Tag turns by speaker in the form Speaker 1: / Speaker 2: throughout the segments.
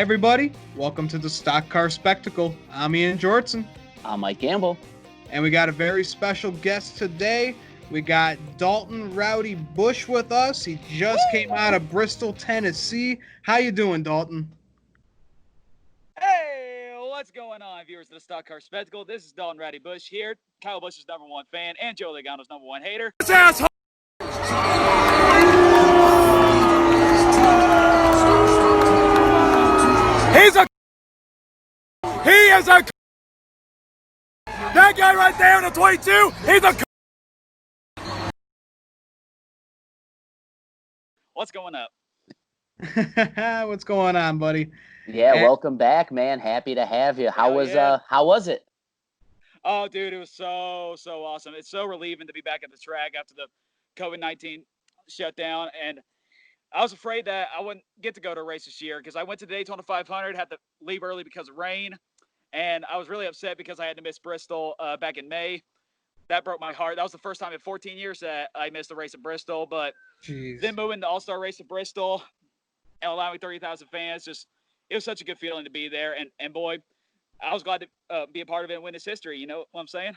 Speaker 1: everybody. Welcome to the Stock Car Spectacle. I'm Ian Jortson.
Speaker 2: I'm Mike Gamble.
Speaker 1: And we got a very special guest today. We got Dalton Rowdy Busch with us. He just came out of Bristol, Tennessee. How you doing, Dalton?
Speaker 3: Hey, what's going on, viewers of the Stock Car Spectacle? This is Dalton Rowdy Busch here, Kyle Busch's #1 fan and Joe Logano's #1 hater.
Speaker 4: This asshole! He is a that guy right there in the 22, he's a
Speaker 3: What's going up?
Speaker 1: What's going on, buddy?
Speaker 2: Yeah, welcome back, man. Happy to have you. How was it?
Speaker 3: Oh, dude, it was so awesome. It's so relieving to be back at the track after the COVID-19 shutdown. And I was afraid that I wouldn't get to go to a race this year because I went to the Daytona 500, had to leave early because of rain. And I was really upset because I had to miss Bristol back in May. That broke my heart. That was the first time in 14 years that I missed a race at Bristol. But then moving to All-Star race at Bristol and allowing 30,000 fans, it was such a good feeling to be there. And boy, I was glad to be a part of it and witness history. You know what I'm saying?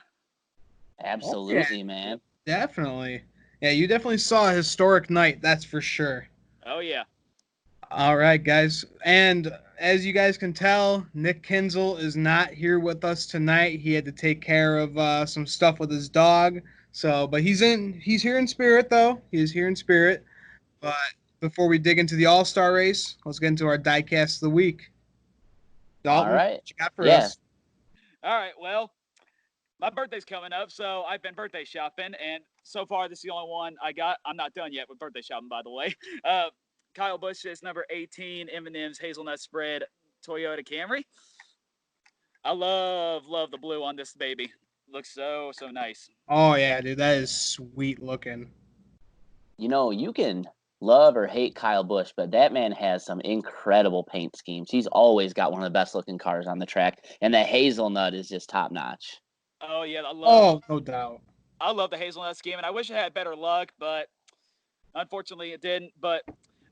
Speaker 2: Absolutely, man.
Speaker 1: Definitely. Yeah, you definitely saw a historic night, that's for sure.
Speaker 3: Oh, yeah.
Speaker 1: All right, guys. And as you guys can tell, Nick Kinzel is not here with us tonight. He had to take care of some stuff with his dog. But he's here in spirit, though. He is here in spirit. But before we dig into the All-Star race, let's get into our diecast of the week. Dalton,
Speaker 2: all right.
Speaker 1: What you got for us?
Speaker 3: All right, well, my birthday's coming up, so I've been birthday shopping, and so far this is the only one I got. I'm not done yet with birthday shopping, by the way. Kyle Busch's number 18 M&M's Hazelnut Spread Toyota Camry. I love the blue on this baby. Looks so nice.
Speaker 1: Oh, yeah, dude. That is sweet looking.
Speaker 2: You know, you can love or hate Kyle Busch, but that man has some incredible paint schemes. He's always got one of the best looking cars on the track, and that hazelnut is just top notch.
Speaker 3: Oh, yeah.
Speaker 1: No doubt.
Speaker 3: I love the hazelnut scheme, and I wish I had better luck, but unfortunately it didn't. But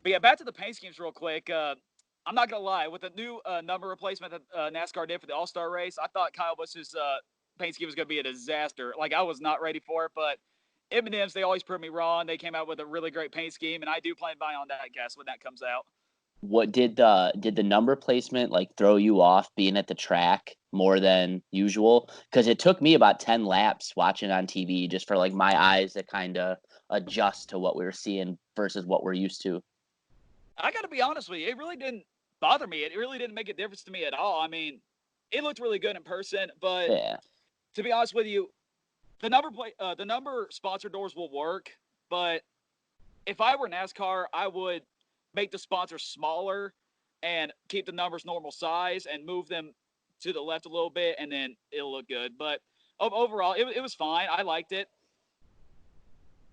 Speaker 3: yeah, back to the paint schemes real quick. I'm not going to lie. With the new number replacement that NASCAR did for the All-Star race, I thought Kyle Busch's paint scheme was going to be a disaster. Like, I was not ready for it, but M&M's, they always prove me wrong. They came out with a really great paint scheme, and I do plan to buy on that, I guess, when that comes out.
Speaker 2: What did the number placement like throw you off being at the track more than usual? Because it took me about 10 laps watching on TV just for like my eyes to kind of adjust to what we were seeing versus what we're used to.
Speaker 3: I got to be honest with you. It really didn't bother me. It really didn't make a difference to me at all. I mean, it looked really good in person, but to be honest with you, the number sponsor doors will work. But if I were NASCAR, I would make the sponsors smaller and keep the numbers normal size and move them to the left a little bit, and then it'll look good. But overall, it was fine. I liked it.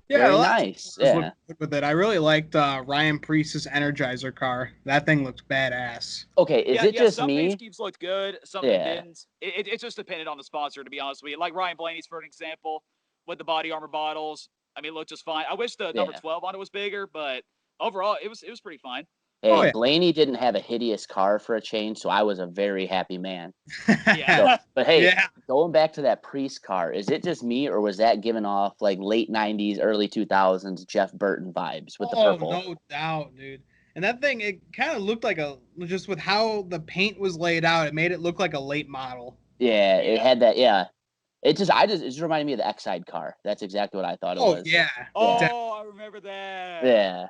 Speaker 1: Yeah,
Speaker 2: very nice. Yeah,
Speaker 1: with it, I really liked Ryan Preece's Energizer car. That thing looked badass.
Speaker 2: Okay, is it just
Speaker 3: some
Speaker 2: me?
Speaker 3: paint schemes looked good, some didn't. It just depended on the sponsor, to be honest with you. Like Ryan Blaney's, for an example, with the body armor bottles. I mean, it looked just fine. I wish the number 12 on it was bigger, but overall, it was pretty fine.
Speaker 2: Hey, Blaney didn't have a hideous car for a change, so I was a very happy man.
Speaker 3: Yeah.
Speaker 2: But hey, going back to that Priest car, is it just me, or was that giving off like late 90s, early 2000s Jeff Burton vibes with the purple?
Speaker 1: Oh, no doubt, dude. And that thing, it kind of looked like just with how the paint was laid out, it made it look like a late model.
Speaker 2: Yeah, it had that, It just reminded me of the X-Side car. That's exactly what I thought it was.
Speaker 1: Yeah.
Speaker 3: Oh, I remember that.
Speaker 2: Yeah.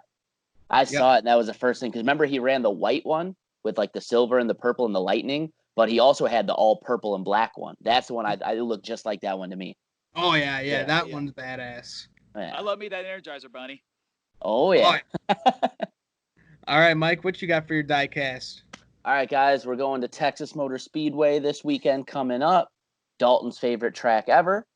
Speaker 2: I saw it, and that was the first thing. Because remember, he ran the white one with like the silver and the purple and the lightning, but he also had the all purple and black one. That's the one I looked just like that one to me.
Speaker 1: Oh, yeah. That one's badass.
Speaker 2: Yeah.
Speaker 3: I love me that Energizer bunny.
Speaker 2: Oh, yeah.
Speaker 1: All right, Mike, what you got for your diecast?
Speaker 2: All right, guys, we're going to Texas Motor Speedway this weekend coming up. Dalton's favorite track ever.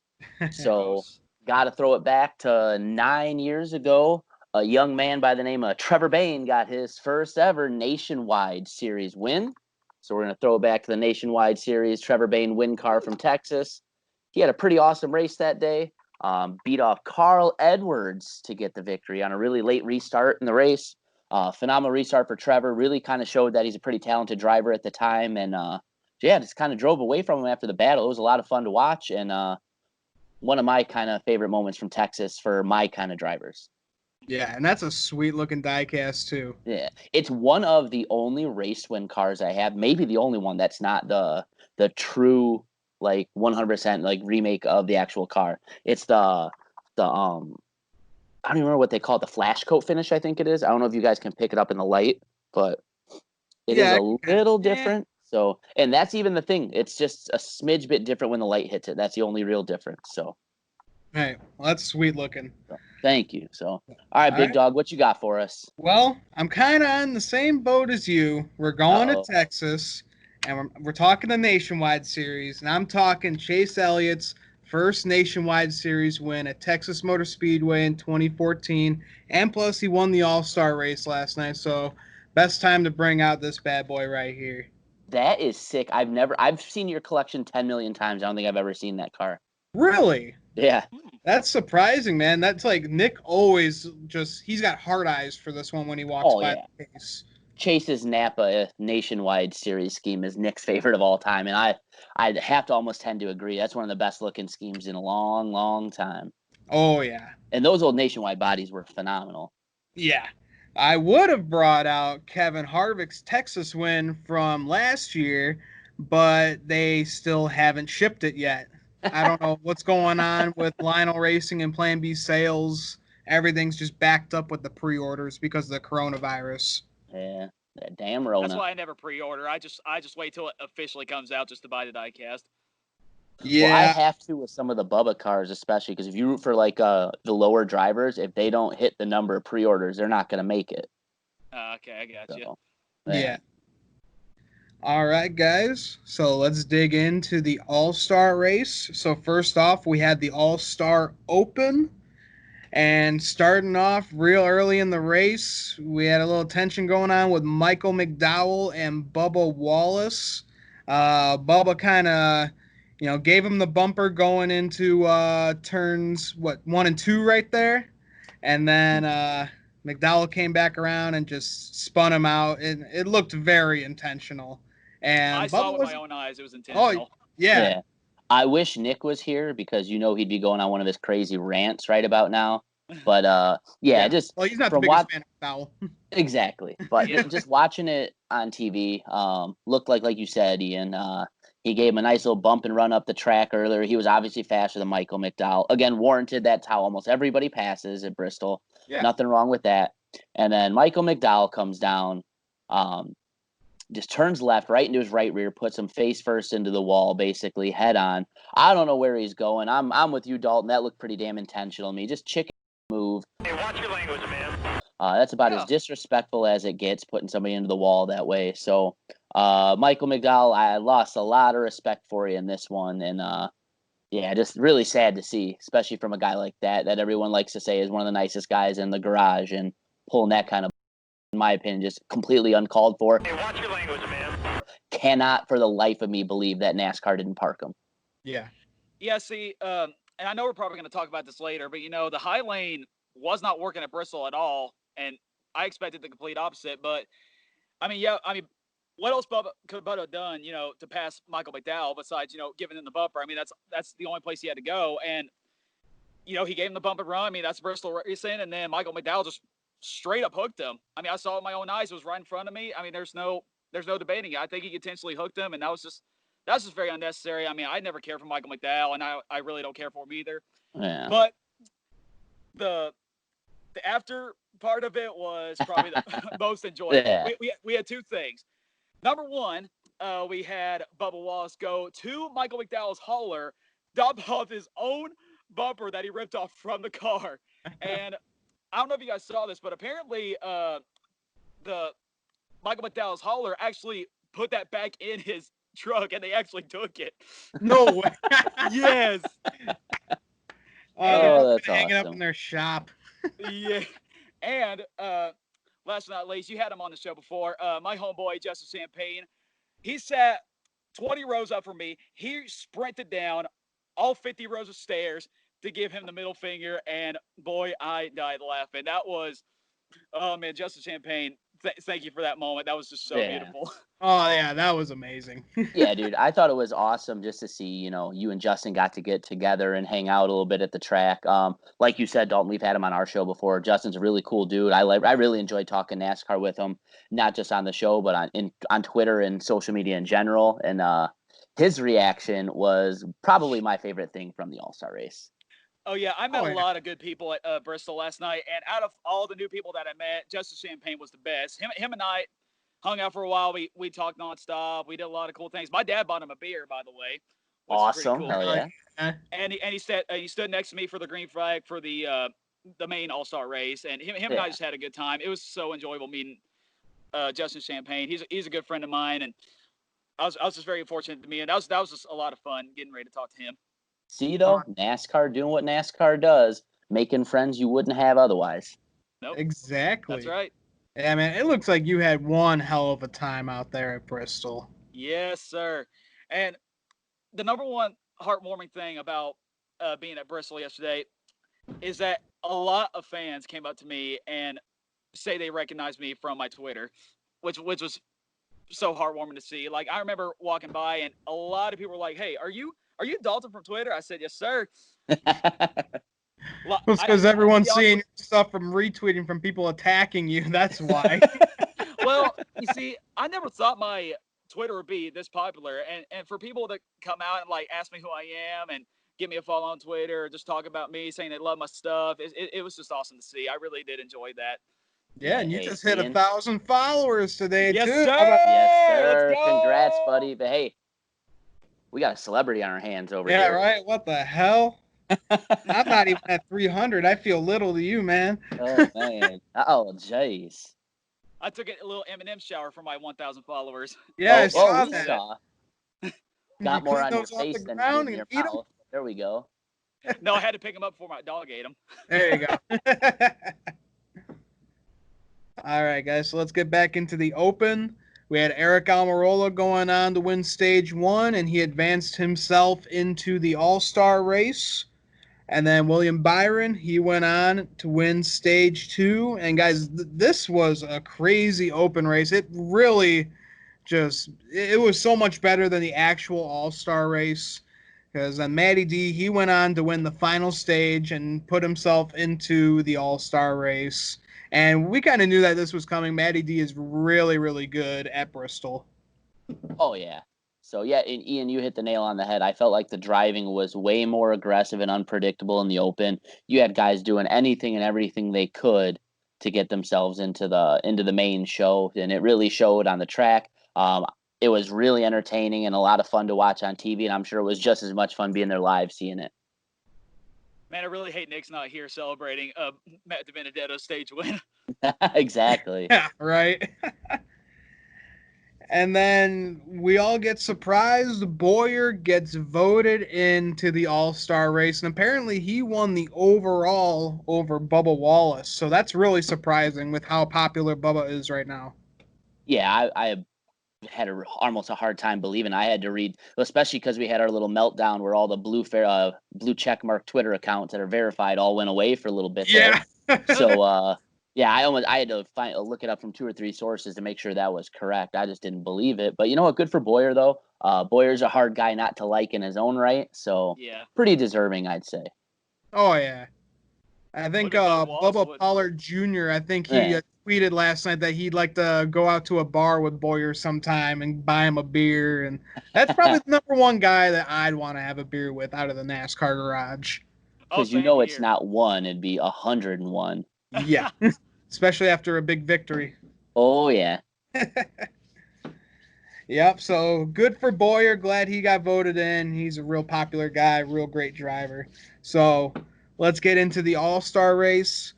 Speaker 2: So got to throw it back to 9 years ago. A young man by the name of Trevor Bayne got his first ever Nationwide Series win. So we're going to throw it back to the Nationwide Series. Trevor Bayne win car from Texas. He had a pretty awesome race that day. Beat off Carl Edwards to get the victory on a really late restart in the race. Phenomenal restart for Trevor. Really kind of showed that he's a pretty talented driver at the time. And yeah, just kind of drove away from him after the battle. It was a lot of fun to watch. And one of my kind of favorite moments from Texas for my kind of drivers.
Speaker 1: Yeah, and that's a sweet looking diecast too.
Speaker 2: Yeah, it's one of the only race win cars I have. Maybe the only one that's not the true like 100% like remake of the actual car. It's the I don't even remember what they call it, the flash coat finish. I think it is. I don't know if you guys can pick it up in the light, but it is a little different. So, and that's even the thing. It's just a smidge bit different when the light hits it. That's the only real difference. So.
Speaker 1: Hey, well, that's sweet looking.
Speaker 2: Thank you. So, all right, big dog, what you got for us?
Speaker 1: Well, I'm kind of on the same boat as you. We're going to Texas, and we're talking the Nationwide Series, and I'm talking Chase Elliott's first Nationwide Series win at Texas Motor Speedway in 2014, and plus he won the All-Star race last night, so best time to bring out this bad boy right here.
Speaker 2: That is sick. I've seen your collection 10 million times. I don't think I've ever seen that car.
Speaker 1: Really?
Speaker 2: Yeah.
Speaker 1: That's surprising, man. That's like Nick always he's got hard eyes for this one when he walks by the case.
Speaker 2: Chase's Napa Nationwide Series scheme is Nick's favorite of all time, and I'd have to almost tend to agree. That's one of the best looking schemes in a long, long time.
Speaker 1: Oh, yeah.
Speaker 2: And those old Nationwide bodies were phenomenal.
Speaker 1: Yeah. I would have brought out Kevin Harvick's Texas win from last year, but they still haven't shipped it yet. I don't know what's going on with Lionel Racing and Plan B sales. Everything's just backed up with the pre-orders because of the coronavirus.
Speaker 2: Yeah, that damn Rona.
Speaker 3: That's why I never pre-order. I just wait till it officially comes out just to buy the diecast.
Speaker 2: Yeah, well, I have to with some of the Bubba cars, especially because if you root for like the lower drivers, if they don't hit the number of pre-orders, they're not going to make it.
Speaker 3: Okay, I got you.
Speaker 1: Yeah. All right, guys. So let's dig into the All-Star race. So first off, we had the All-Star Open. And starting off real early in the race, we had a little tension going on with Michael McDowell and Bubba Wallace. Bubba kind of, gave him the bumper going into turns, 1 and 2 right there. And then McDowell came back around and just spun him out. It looked very intentional. And
Speaker 3: I saw it with my own eyes. It was intentional.
Speaker 1: Oh, yeah.
Speaker 2: I wish Nick was here because he'd be going on one of his crazy rants right about now. But just
Speaker 1: he's not the biggest fan of McDowell.
Speaker 2: Exactly. But just watching it on TV, looked like you said, Ian. He gave him a nice little bump and run up the track earlier. He was obviously faster than Michael McDowell. Again, warranted. That's how almost everybody passes at Bristol. Yeah. Nothing wrong with that. And then Michael McDowell comes down, just turns left, right into his right rear, puts him face first into the wall, basically head on. I don't know where he's going. I'm with you, Dalton. That looked pretty damn intentional to me. Just chicken move.
Speaker 5: Hey, watch your language, man.
Speaker 2: That's about as disrespectful as it gets, putting somebody into the wall that way. So, Michael McDowell, I lost a lot of respect for you in this one. And, just really sad to see, especially from a guy like that everyone likes to say is one of the nicest guys in the garage, and pulling that kind of, in my opinion, just completely uncalled for.
Speaker 5: Hey, watch your language, man.
Speaker 2: Cannot for the life of me believe that NASCAR didn't park him.
Speaker 1: Yeah.
Speaker 3: Yeah, see, and I know we're probably going to talk about this later, but, the high lane was not working at Bristol at all, and I expected the complete opposite. But, what else could Bubba have done, to pass Michael McDowell besides, giving him the bumper? I mean, that's the only place he had to go. And, he gave him the bump and run. That's Bristol racing. And then Michael McDowell just straight up hooked him. I saw it with my own eyes. It was right in front of me. There's no debating it. I think he intentionally hooked him, and that's just very unnecessary. I never cared for Michael McDowell, and I really don't care for him either.
Speaker 2: Yeah.
Speaker 3: But the after part of it was probably the most enjoyable.
Speaker 2: Yeah.
Speaker 3: We had two things. Number one, we had Bubba Wallace go to Michael McDowell's hauler, dump off his own bumper that he ripped off from the car. And I don't know if you guys saw this, but apparently the Michael McDowell's hauler actually put that back in his truck, and they actually took it.
Speaker 1: No way.
Speaker 3: Yes.
Speaker 2: That's
Speaker 1: hanging
Speaker 2: awesome.
Speaker 1: up in their shop.
Speaker 3: Yeah. And last but not least, you had him on the show before. My homeboy, Justin Champagne, he sat 20 rows up from me. He sprinted down all 50 rows of stairs to give him the middle finger. And boy, I died laughing. That was Oh man, Justin Champagne, thank you for that moment. That was just so beautiful.
Speaker 1: Oh yeah, that was amazing.
Speaker 2: Yeah, dude, I thought it was awesome just to see, you and Justin got to get together and hang out a little bit at the track. Like you said, Dalton, we've had him on our show before. Justin's a really cool dude. I really enjoyed talking NASCAR with him, not just on the show, but on Twitter and social media in general. And his reaction was probably my favorite thing from the All-Star race.
Speaker 3: Oh yeah, I met a lot of good people at Bristol last night, and out of all the new people that I met, Justin Champagne was the best. Him and I hung out for a while. We talked nonstop. We did a lot of cool things. My dad bought him a beer, by the way.
Speaker 2: Awesome,
Speaker 3: cool.
Speaker 2: Hell yeah!
Speaker 3: And he stood next to me for the green flag for the main All-Star race, and him and I just had a good time. It was so enjoyable meeting Justin Champagne. He's a good friend of mine, and I was just very fortunate to meet him. That was just a lot of fun getting ready to talk to him.
Speaker 2: See, though, NASCAR doing what NASCAR does, making friends you wouldn't have otherwise.
Speaker 3: Nope.
Speaker 1: Exactly.
Speaker 3: That's right.
Speaker 1: Yeah, man, it looks like you had one hell of a time out there at Bristol.
Speaker 3: Yes, sir. And the number one heartwarming thing about being at Bristol yesterday is that a lot of fans came up to me and say they recognized me from my Twitter, which was so heartwarming to see. Like, I remember walking by and a lot of people were like, "Hey, are you Dalton from Twitter?" I said, "Yes, sir."
Speaker 1: Well, it's because everyone's seeing stuff from retweeting from people attacking you. That's why.
Speaker 3: Well, you see, I never thought my Twitter would be this popular, and for people to come out and like ask me who I am and give me a follow on Twitter or just talk about me, saying they love my stuff, it was just awesome to see. I really did enjoy that.
Speaker 1: Yeah, and you just hit 1,000 followers today,
Speaker 3: yes,
Speaker 1: too.
Speaker 3: Sir!
Speaker 2: Yes, sir. Congrats, buddy. But hey, we got a celebrity on our hands over here.
Speaker 1: Yeah, right. What the hell? I'm not even at 300. I feel little to you, man.
Speaker 2: Oh, man. Oh, jeez.
Speaker 3: I took a little M&M shower for my 1,000 followers.
Speaker 1: Yeah, I saw that.
Speaker 2: Got more on your face than in your mouth. There we go.
Speaker 3: No, I had to pick them up before my dog ate them.
Speaker 1: There you go. All right, guys, so let's get back into the Open. We had Eric Almirola going on to win Stage 1, and he advanced himself into the All-Star race. And then William Byron, he went on to win Stage 2. And, guys, this was a crazy Open race. It really it was so much better than the actual All-Star race. Because Matty D, he went on to win the final stage and put himself into the All-Star race. And we kind of knew that this was coming. Matty D is really, really good at Bristol.
Speaker 2: Oh, yeah. So, yeah, and Ian, you hit the nail on the head. I felt like the driving was way more aggressive and unpredictable in the Open. You had guys doing anything and everything they could to get themselves into the main show, and it really showed on the track. It was really entertaining and a lot of fun to watch on TV, and I'm sure it was just as much fun being there live seeing it.
Speaker 3: Man, I really hate Nick's not here celebrating Matt DiBenedetto's stage win.
Speaker 2: Exactly.
Speaker 1: Yeah, right. And then we all get surprised. Boyer gets voted into the All-Star race, and apparently he won the overall over Bubba Wallace. So that's really surprising with how popular Bubba is right now.
Speaker 2: Yeah, I had almost a hard time believing. I had to read, especially because we had our little meltdown where all the blue checkmark Twitter accounts that are verified all went away for a little bit.
Speaker 1: Yeah.
Speaker 2: So, yeah, I had to look it up from 2 or 3 sources to make sure that was correct. I just didn't believe it. But you know what? Good for Boyer, though. Boyer's a hard guy not to like in his own right. So,
Speaker 3: yeah,
Speaker 2: pretty deserving, I'd say.
Speaker 1: Oh, yeah. I think Bubba Pollard Jr., I think he tweeted last night that he'd like to go out to a bar with Boyer sometime and buy him a beer. And that's probably the number one guy that I'd want to have a beer with out of the NASCAR garage.
Speaker 2: Because it's not one, it'd be 101.
Speaker 1: Yeah, especially after a big victory.
Speaker 2: Oh, yeah.
Speaker 1: Yep, so good for Boyer. Glad he got voted in. He's a real popular guy, real great driver. So let's get into the All-Star race.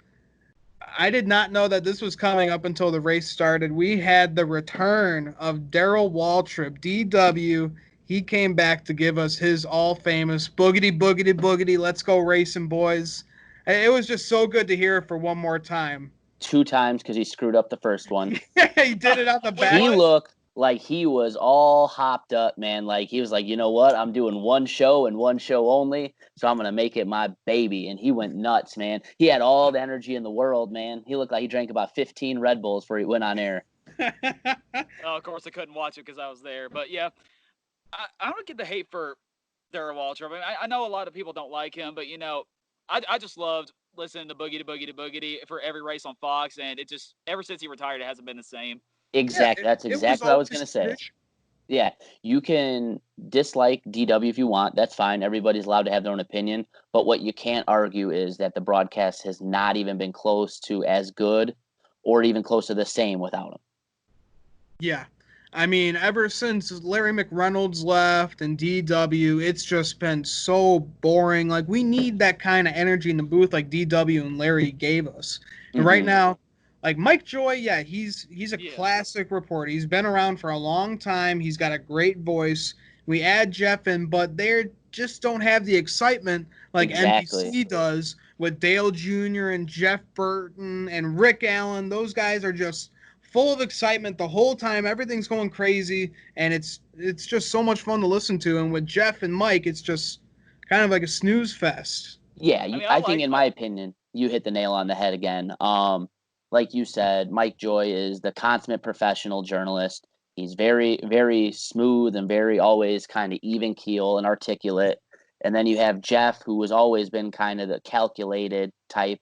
Speaker 1: I did not know that this was coming up until the race started. We had the return of Darrell Waltrip, DW. He came back to give us his all-famous boogity, boogity, boogity, let's go racing, boys. It was just so good to hear it for one more time.
Speaker 2: 2 times because he screwed up the first one.
Speaker 1: He did it on the back.
Speaker 2: like he was all hopped up, man. Like he was like, you know what? I'm doing one show and one show only, so I'm gonna make it my baby. And he went nuts, man. He had all the energy in the world, man. He looked like he drank about 15 Red Bulls before he went on air.
Speaker 3: Oh, of course, I couldn't watch it because I was there. But yeah, I don't get the hate for Darrell Waltrip. I mean, I know a lot of people don't like him, but I just loved listening to Boogie to Boogie to Boogity for every race on Fox, and it just ever since he retired, it hasn't been the same.
Speaker 2: Exactly. That's exactly what I was gonna say. Yeah, you can dislike DW if you want. That's fine. Everybody's allowed to have their own opinion. But what you can't argue is that the broadcast has not even been close to as good or even close to the same without him.
Speaker 1: Yeah. I mean, ever since Larry McReynolds left and DW, it's just been so boring. Like, we need that kind of energy in the booth like DW and Larry gave us. And right now, like Mike Joy, yeah, he's a classic reporter. He's been around for a long time. He's got a great voice. We add Jeff in, but they just don't have the excitement like NBC does with Dale Jr. and Jeff Burton and Rick Allen. Those guys are just full of excitement the whole time. Everything's going crazy, and it's just so much fun to listen to. And with Jeff and Mike, it's just kind of like a snooze fest.
Speaker 2: Yeah, I think in my opinion, you hit the nail on the head again. Like you said, Mike Joy is the consummate professional journalist. He's very, very smooth and very always kind of even keel and articulate. And then you have Jeff, who has always been kind of the calculated type.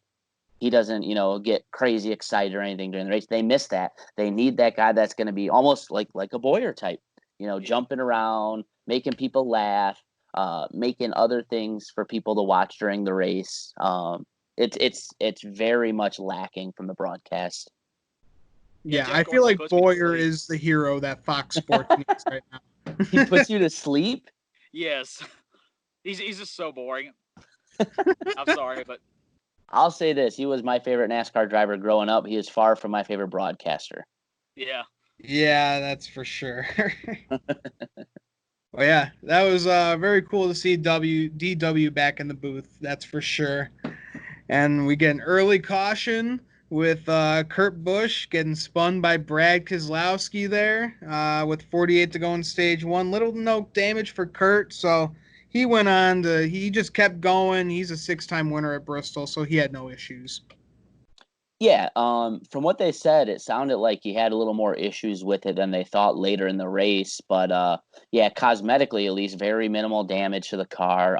Speaker 2: He doesn't, get crazy excited or anything during the race. They miss that. They need that guy that's going to be almost like a Boyer type, jumping around, making people laugh, making other things for people to watch during the race. It's very much lacking from the broadcast.
Speaker 1: Yeah, I feel like Boyer is the hero that Fox Sports needs right now.
Speaker 2: He puts you to sleep?
Speaker 3: Yes. He's just so boring. I'm sorry, but
Speaker 2: I'll say this. He was my favorite NASCAR driver growing up. He is far from my favorite broadcaster.
Speaker 3: Yeah.
Speaker 1: Yeah, that's for sure. Well, yeah, that was very cool to see DW back in the booth. That's for sure. And we get an early caution with Kurt Busch getting spun by Brad Keselowski there with 48 to go in stage one. Little to no damage for Kurt, so he went on he just kept going. He's a 6-time winner at Bristol, so he had no issues.
Speaker 2: Yeah, from what they said, it sounded like he had a little more issues with it than they thought later in the race. But yeah, cosmetically at least, very minimal damage to the car.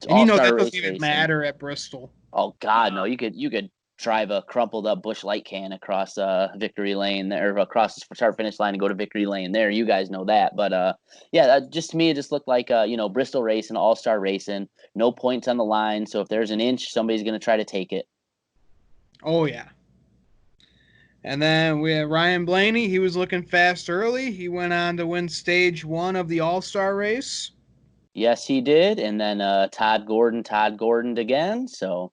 Speaker 1: And that doesn't even matter at Bristol.
Speaker 2: Oh God, no! You could drive a crumpled up Busch Light can across victory lane there, across the start finish line and go to victory lane there. You guys know that. But yeah, just to me, it just looked like Bristol racing, all-star racing, no points on the line. So if there's an inch, somebody's gonna try to take it.
Speaker 1: Oh yeah. And then we have Ryan Blaney. He was looking fast early. He went on to win stage one of the all-star race.
Speaker 2: Yes, he did. And then Todd Gordoned again. So.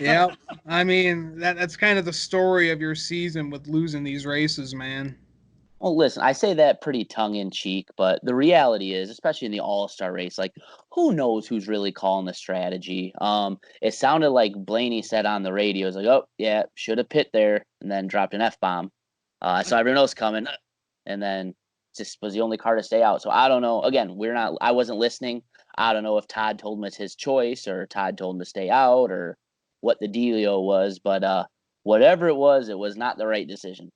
Speaker 1: Yeah, I mean, that's kind of the story of your season with losing these races, man.
Speaker 2: Well, listen, I say that pretty tongue-in-cheek, but the reality is, especially in the all-star race, like, who knows who's really calling the strategy? It sounded like Blaney said on the radio, it was like, oh, yeah, should have pit there, and then dropped an F-bomb. I saw everyone else coming, and then just was the only car to stay out. So I don't know. Again, I wasn't listening. I don't know if Todd told him it's his choice, or Todd told him to stay out, or what the dealio was, but whatever it was not the right decision.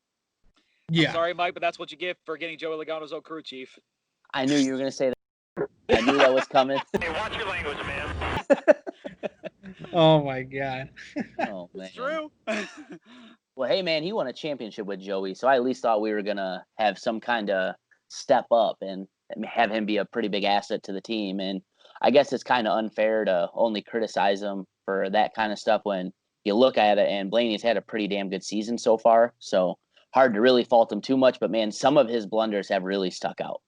Speaker 1: Yeah.
Speaker 3: I'm sorry, Mike, but that's what you get for getting Joey Logano's old crew chief.
Speaker 2: I knew you were going to say that. I knew that was coming.
Speaker 5: Hey, watch your language, man.
Speaker 1: Oh, my God.
Speaker 2: Oh, man.
Speaker 3: It's true.
Speaker 2: Well, hey, man, he won a championship with Joey, so I at least thought we were going to have some kind of step up and have him be a pretty big asset to the team. And I guess it's kind of unfair to only criticize him for that kind of stuff when you look at it, and Blaney's had a pretty damn good season so far, so hard to really fault him too much, but man, some of his blunders have really stuck out.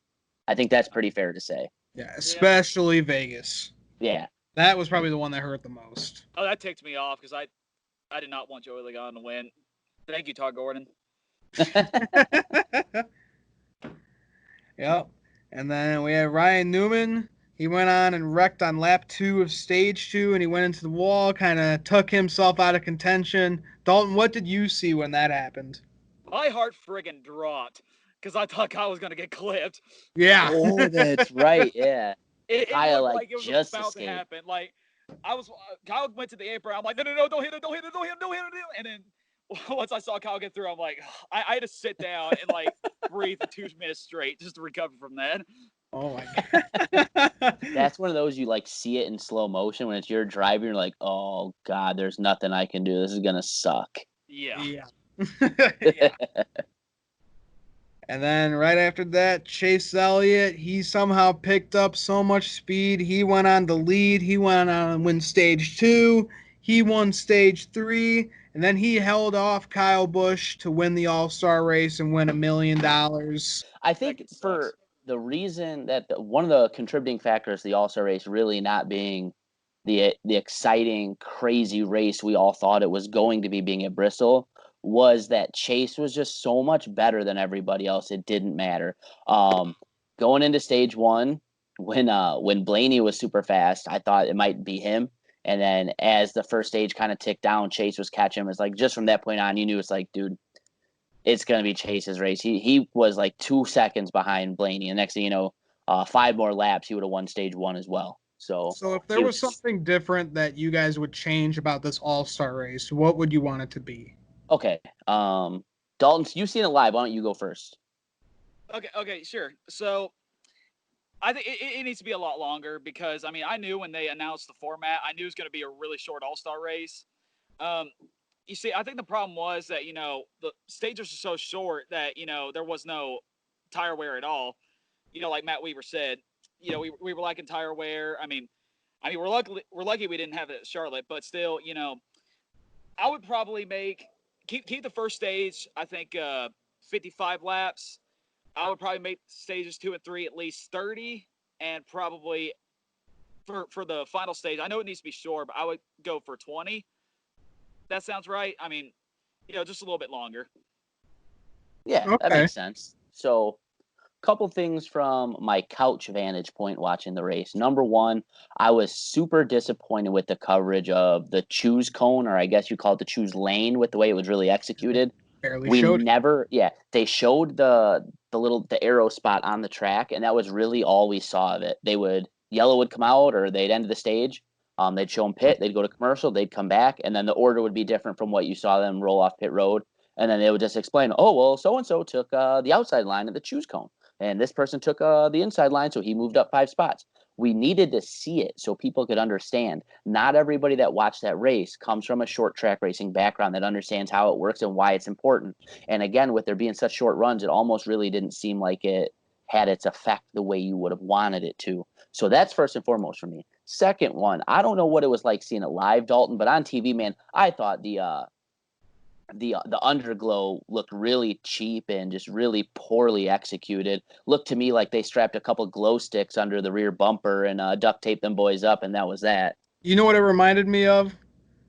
Speaker 2: I think that's pretty fair to say.
Speaker 1: Yeah, especially Vegas.
Speaker 2: Yeah.
Speaker 1: That was probably the one that hurt the most.
Speaker 3: Oh, that ticked me off because I did not want Joey Logano to win. Thank you, Todd Gordon.
Speaker 1: Yep. And then we have Ryan Newman. He went on and wrecked on lap 2 of stage 2, and he went into the wall, kind of took himself out of contention. Dalton, what did you see when that happened?
Speaker 3: My heart friggin' dropped because I thought Kyle was going to get clipped.
Speaker 1: Yeah.
Speaker 2: Oh, that's right. Yeah.
Speaker 3: It
Speaker 2: Kyle,
Speaker 3: looked
Speaker 2: like,
Speaker 3: like it was
Speaker 2: just
Speaker 3: about
Speaker 2: escaped.
Speaker 3: to happen. Like, Kyle went to the apron. I'm like, no, don't hit him, don't hit him, don't hit him, don't hit him. And then once I saw Kyle get through, I'm like, I had to sit down and like breathe for 2 minutes straight just to recover from that.
Speaker 1: Oh my god.
Speaker 2: That's one of those you like see it in slow motion when it's your driving. You're like, oh god, there's nothing I can do. This is gonna suck.
Speaker 3: Yeah.
Speaker 1: Yeah. And then right after that, Chase Elliott, he somehow picked up so much speed. He went on to lead. He went on to win stage 2. He won stage 3. And then he held off Kyle Busch to win the All-Star race and win $1 million.
Speaker 2: I think for the reason that one of the contributing factors to the All-Star race really not being the exciting, crazy race we all thought it was going to be being at Bristol was that Chase was just so much better than everybody else. It didn't matter. Going into stage 1, when Blaney was super fast, I thought it might be him. And then as the first stage kind of ticked down, Chase was catching him. It's like just from that point on, you knew it's like, dude, it's going to be Chase's race. He was like 2 seconds behind Blaney. And next thing you know, 5 more laps, he would have won stage 1 as well. So
Speaker 1: if there was something different that you guys would change about this All-Star race, what would you want it to be?
Speaker 2: Okay. Dalton, you've seen it live. Why don't you go first?
Speaker 3: Okay, sure. So I think it needs to be a lot longer because, I mean, I knew when they announced the format, I knew it was going to be a really short All-Star race. You see, I think the problem was that, the stages are so short that, there was no tire wear at all. Like Matt Weaver said, we were liking tire wear. I mean, we're lucky we didn't have it at Charlotte, but still, I would probably keep the first stage, I think, 55 laps. I would probably make stages 2 and 3 at least 30, and probably for the final stage, I know it needs to be short, but I would go for 20. That sounds right. I mean, just a little bit longer.
Speaker 2: Yeah,
Speaker 1: okay.
Speaker 2: That makes sense. So, couple things from my couch vantage point watching the race. Number one, I was super disappointed with the coverage of the choose cone, or I guess you call it the choose lane, with the way it was really executed.
Speaker 1: Barely showed
Speaker 2: it. They showed the arrow spot on the track, and that was really all we saw of it. Yellow would come out, or they'd end the stage. They'd show them pit, they'd go to commercial, they'd come back, and then the order would be different from what you saw them roll off pit road. And then they would just explain, oh, well, so-and-so took the outside line of the choose cone. And this person took the inside line, so he moved up 5 spots. We needed to see it so people could understand. Not everybody that watched that race comes from a short track racing background that understands how it works and why it's important. And again, with there being such short runs, it almost really didn't seem like it had its effect the way you would have wanted it to. So that's first and foremost for me. Second one, I don't know what it was like seeing it live, Dalton, but on TV, man, I thought the Underglow looked really cheap and just really poorly executed. Looked to me like they strapped a couple glow sticks under the rear bumper and duct taped them boys up, and that was that.
Speaker 1: You know what it reminded me of?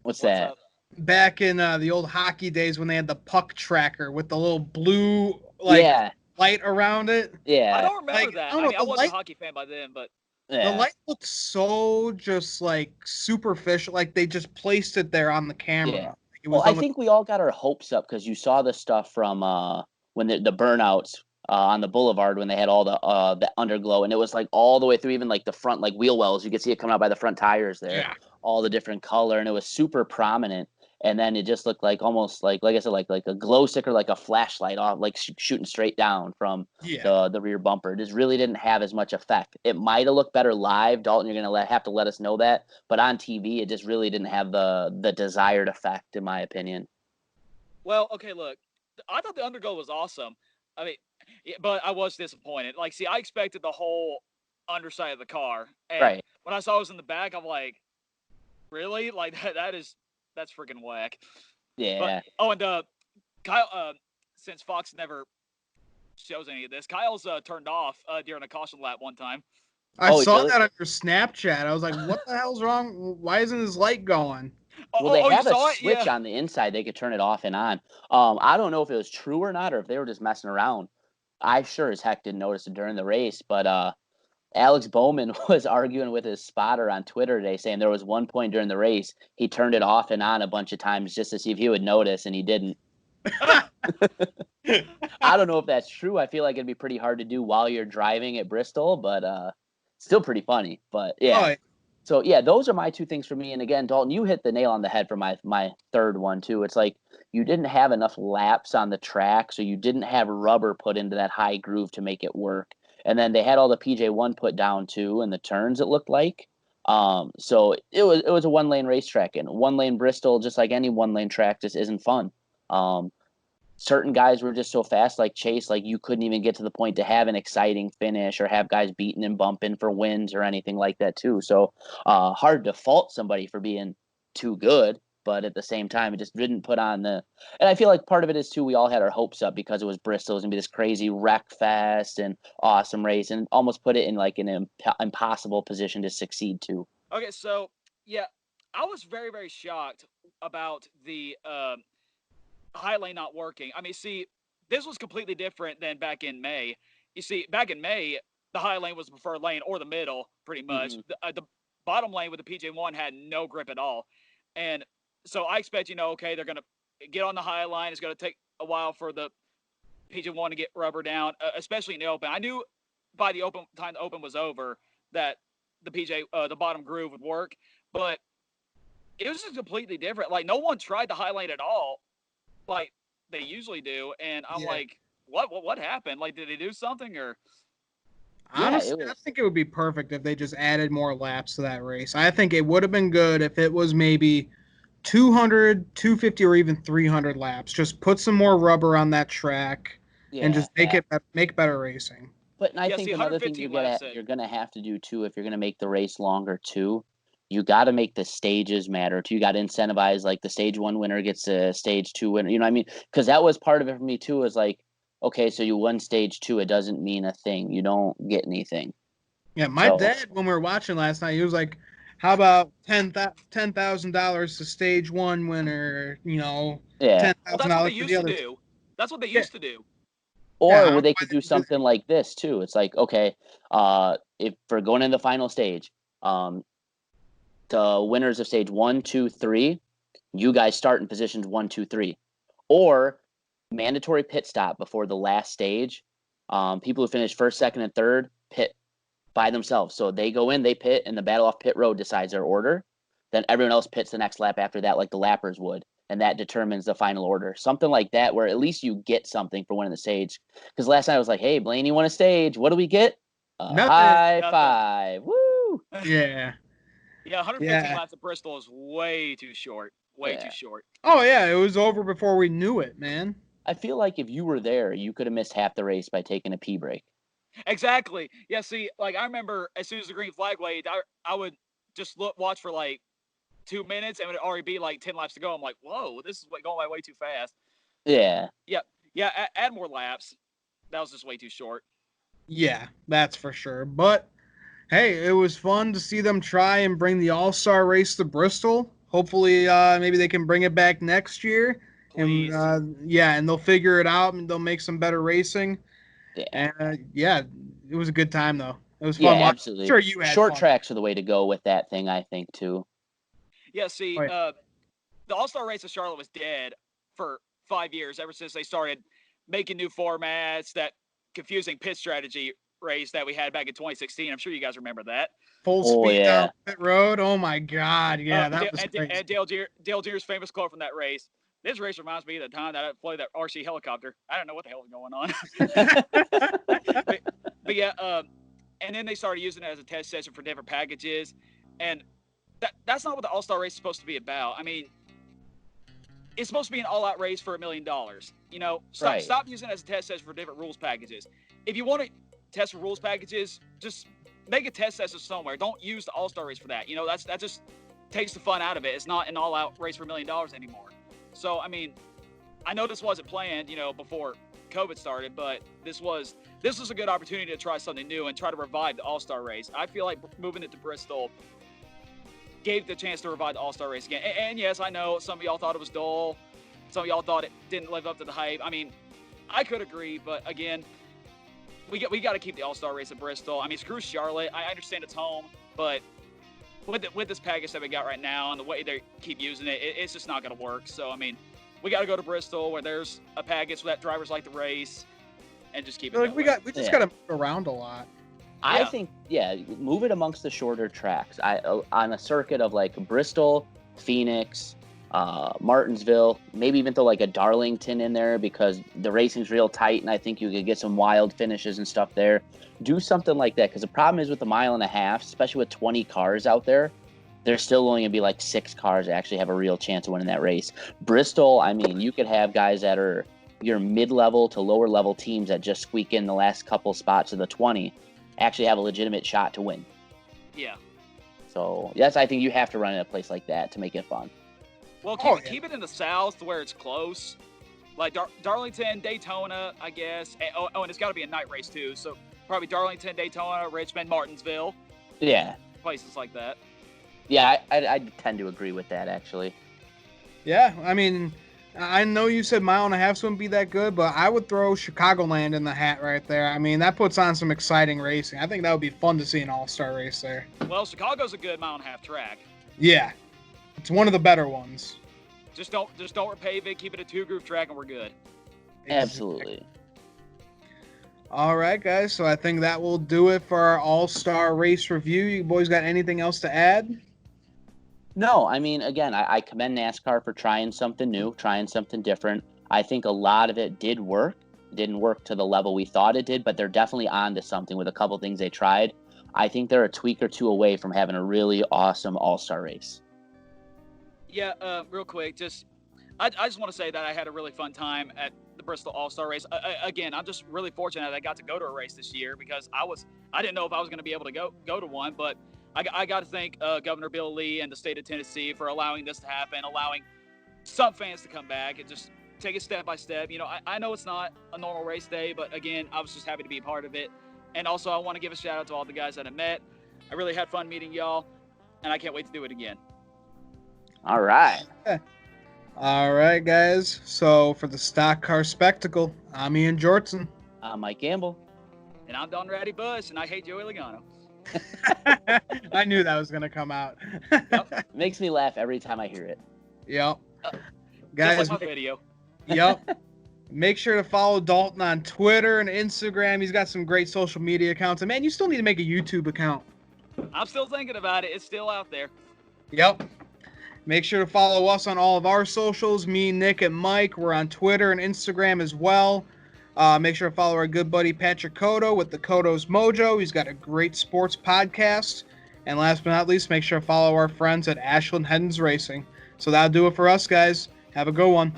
Speaker 2: What's that?
Speaker 3: Up?
Speaker 1: Back in the old hockey days when they had the puck tracker with the little blue light around it.
Speaker 3: I don't remember that. I wasn't a hockey fan by then, but
Speaker 1: the light looked so just like superficial, like they just placed it there on the camera.
Speaker 2: Yeah. Well, I think we all got our hopes up because you saw the stuff from when the burnouts on the boulevard when they had all the Underglow, and it was like all the way through, even like the front like wheel wells. You could see it coming out by the front tires there, all the different color, and it was super prominent. And then it just looked like almost like I said, like a glow stick or like a flashlight off, like shooting straight down from the rear bumper. It just really didn't have as much effect. It might have looked better live, Dalton. You're gonna have to let us know that. But on TV, it just really didn't have the desired effect, in my opinion.
Speaker 3: Well, okay, look, I thought the Underglow was awesome. I mean, but I was disappointed. Like, see, I expected the whole underside of the car, and when I saw it was in the back, I'm like, really? Like that's freaking whack.
Speaker 2: Yeah.
Speaker 3: But, and Kyle, since Fox never shows any of this, Kyle's turned off during a caution lap one time.
Speaker 1: I saw that on your Snapchat. I was like, what the hell's wrong? Why isn't his light going?
Speaker 2: Well, they have a switch on the inside. They could turn it off and on. I don't know if it was true or not, or if they were just messing around. I sure as heck didn't notice it during the race, but Alex Bowman was arguing with his spotter on Twitter today, saying there was one point during the race he turned it off and on a bunch of times just to see if he would notice, and he didn't. I don't know if that's true. I feel like it'd be pretty hard to do while you're driving at Bristol, but still pretty funny. But yeah.
Speaker 1: Oh,
Speaker 2: So yeah, those are my two things for me. And again, Dalton, you hit the nail on the head for my third one too. It's like you didn't have enough laps on the track, so you didn't have rubber put into that high groove to make it work. And then they had all the PJ1 put down too in the turns, it looked like. So it was a one-lane racetrack, and one-lane Bristol, just like any one-lane track, just isn't fun. Certain guys were just so fast, like Chase, like you couldn't even get to the point to have an exciting finish or have guys beating and bumping for wins or anything like that too. So hard to fault somebody for being too good, but at the same time, it just didn't put on the. And I feel like part of it is too, we all had our hopes up because it was Bristol, it was gonna be this crazy wreck fest and awesome race, and almost put it in like an impossible position to succeed too.
Speaker 3: Okay, so yeah, I was very, very shocked about the high lane not working. I mean, see, this was completely different than back in May. You see, back in May, the high lane was the preferred lane, or the middle, pretty much.
Speaker 2: Mm-hmm.
Speaker 3: The bottom lane with the PJ1 had no grip at all. And so I expect, okay, they're going to get on the high line. It's going to take a while for the PJ1 to get rubber down, especially in the open. I knew by the time the open was over that the bottom groove would work, but it was just completely different. Like, no one tried the high lane at all, like they usually do, and I'm like, what happened? Like, did they do something? Or
Speaker 1: honestly, I think it would be perfect if they just added more laps to that race. I think it would have been good if it was maybe 200, 250, or even 300 laps. Just put some more rubber on that track and just make better racing.
Speaker 2: But I think another thing you're gonna have to do too, if you're gonna make the race longer too, you got to make the stages matter too. You got to incentivize, like the stage 1 winner gets a stage 2 winner. You know what I mean? Because that was part of it for me too. Is like, okay, so you won stage 2, it doesn't mean a thing. You don't get anything.
Speaker 1: Yeah, my dad, when we were watching last night, he was like, "How about $10,000 to stage 1 winner? $10,000 for the other."
Speaker 3: That's what they used to do.
Speaker 2: Or they could do something like this too. It's like, okay, if we're going in the final stage, the winners of stage 1, 2, 3, you guys start in positions 1, 2, 3, or mandatory pit stop before the last stage. People who finish first, second, and third pit by themselves. So they go in, they pit, and the battle off pit road decides their order. Then everyone else pits the next lap after that, like the lappers would, and that determines the final order. Something like that, where at least you get something for winning the stage. Because last night I was like, "Hey, Blaney won a stage. What do we get? High five! Woo!"
Speaker 1: Yeah.
Speaker 3: Yeah, 115 laps at Bristol is way too short. Way too short.
Speaker 1: Oh, yeah. It was over before we knew it, man.
Speaker 2: I feel like if you were there, you could have missed half the race by taking a pee break.
Speaker 3: Exactly. Yeah, see, like, I remember as soon as the green flag waved, I would just watch for, like, 2 minutes, and it would already be, like, 10 laps to go. I'm like, whoa, this is going way too fast.
Speaker 2: Yeah.
Speaker 3: Yeah, add more laps. That was just way too short.
Speaker 1: Yeah, that's for sure. But hey, it was fun to see them try and bring the All-Star race to Bristol. Hopefully, maybe they can bring it back next year.
Speaker 3: Please.
Speaker 1: And and they'll figure it out and they'll make some better racing.
Speaker 2: Yeah.
Speaker 1: And it was a good time though. It was fun.
Speaker 2: Yeah, absolutely.
Speaker 1: Sure, you had
Speaker 2: short
Speaker 1: fun.
Speaker 2: Tracks are the way to go with that thing, I think, too.
Speaker 3: Yeah, see, the All-Star race of Charlotte was dead for 5 years, ever since they started making new formats, that confusing pit strategy race that we had back in 2016. I'm sure you guys remember that.
Speaker 1: Full speed down pit road. Oh my God. Yeah, that was crazy.
Speaker 3: And Dale Deere's famous quote from that race: "This race reminds me of the time that I flew that RC helicopter. I don't know what the hell was going on." but yeah, and then they started using it as a test session for different packages, and that's not what the All-Star race is supposed to be about. I mean, it's supposed to be an all-out race for $1 million. Stop using it as a test session for different rules packages. If you want to test for rules packages, just make a test session somewhere. Don't use the All-Star race for that. That just takes the fun out of it. It's not an all-out race for $1 million anymore. So, I mean, I know this wasn't planned, before COVID started, but this was a good opportunity to try something new and try to revive the All-Star race. I feel like moving it to Bristol gave the chance to revive the All-Star race again. And yes, I know some of y'all thought it was dull. Some of y'all thought it didn't live up to the hype. I mean, I could agree, but again, we got to keep the All-Star race at Bristol. I mean, screw Charlotte. I understand it's home, but with this package that we got right now and the way they keep using it, it's just not going to work. So, I mean, we got to go to Bristol where there's a package that drivers like the race, and just keep it.
Speaker 1: Like we just got to move around a lot.
Speaker 2: I think, move it amongst the shorter tracks. On a circuit of like Bristol, Phoenix, Martinsville, maybe even throw like a Darlington in there because the racing's real tight, and I think you could get some wild finishes and stuff there. Do something like that, because the problem is with a mile and a half, especially with 20 cars out there, there's still only gonna be like 6 cars that actually have a real chance of winning that race. Bristol, I mean, you could have guys that are your mid-level to lower-level teams that just squeak in the last couple spots of the 20, actually have a legitimate shot to win.
Speaker 3: Yeah.
Speaker 2: So yes, I think you have to run in a place like that to make it fun.
Speaker 3: Well, keep it in the south where it's close, like Darlington, Daytona, I guess. And it's got to be a night race too. So probably Darlington, Daytona, Richmond, Martinsville.
Speaker 2: Yeah.
Speaker 3: Places like that.
Speaker 2: Yeah, I tend to agree with that actually.
Speaker 1: Yeah, I mean, I know you said mile and a half wouldn't be that good, but I would throw Chicagoland in the hat right there. I mean, that puts on some exciting racing. I think that would be fun to see an all-star race there.
Speaker 3: Well, Chicago's a good mile and a half track.
Speaker 1: Yeah, it's one of the better ones.
Speaker 3: Just don't repave it. Keep it a 2-groove track, and we're good.
Speaker 2: Absolutely.
Speaker 1: All right, guys. So I think that will do it for our all-star race review. You boys got anything else to add?
Speaker 2: No, I mean, again, I commend NASCAR for trying something new, trying something different. I think a lot of it did work. Didn't work to the level we thought it did, but they're definitely on to something with a couple things they tried. I think they're a tweak or two away from having a really awesome all-star race.
Speaker 3: Yeah, real quick, I just want to say that I had a really fun time at the Bristol All-Star race. Again, I'm just really fortunate that I got to go to a race this year because I didn't know if I was going to be able to go to one, but I got to thank Governor Bill Lee and the state of Tennessee for allowing this to happen, allowing some fans to come back and just take it step by step. You know, I know it's not a normal race day, but again, I was just happy to be a part of it. And also, I want to give a shout out to all the guys that I met. I really had fun meeting y'all, and I can't wait to do it again.
Speaker 2: All right.
Speaker 1: All right, guys. So for the Stock Car Spectacle, I'm Ian Jortson.
Speaker 2: I'm Mike Gamble.
Speaker 3: And I'm Don Ratty Busch, and I hate Joey Logano.
Speaker 1: I knew that was going to come out.
Speaker 2: Yep. Makes me laugh every time I hear it.
Speaker 1: Yep. Guys,
Speaker 3: just like my video.
Speaker 1: Yep. Make sure to follow Dalton on Twitter and Instagram. He's got some great social media accounts. And man, you still need to make a YouTube account.
Speaker 3: I'm still thinking about it. It's still out there.
Speaker 1: Yep. Make sure to follow us on all of our socials. Me, Nick, and Mike. We're on Twitter and Instagram as well. Make sure to follow our good buddy Patrick Cotto with the Cotto's Mojo. He's got a great sports podcast. And last but not least, make sure to follow our friends at Ashland Heddens Racing. So that'll do it for us, guys. Have a good one.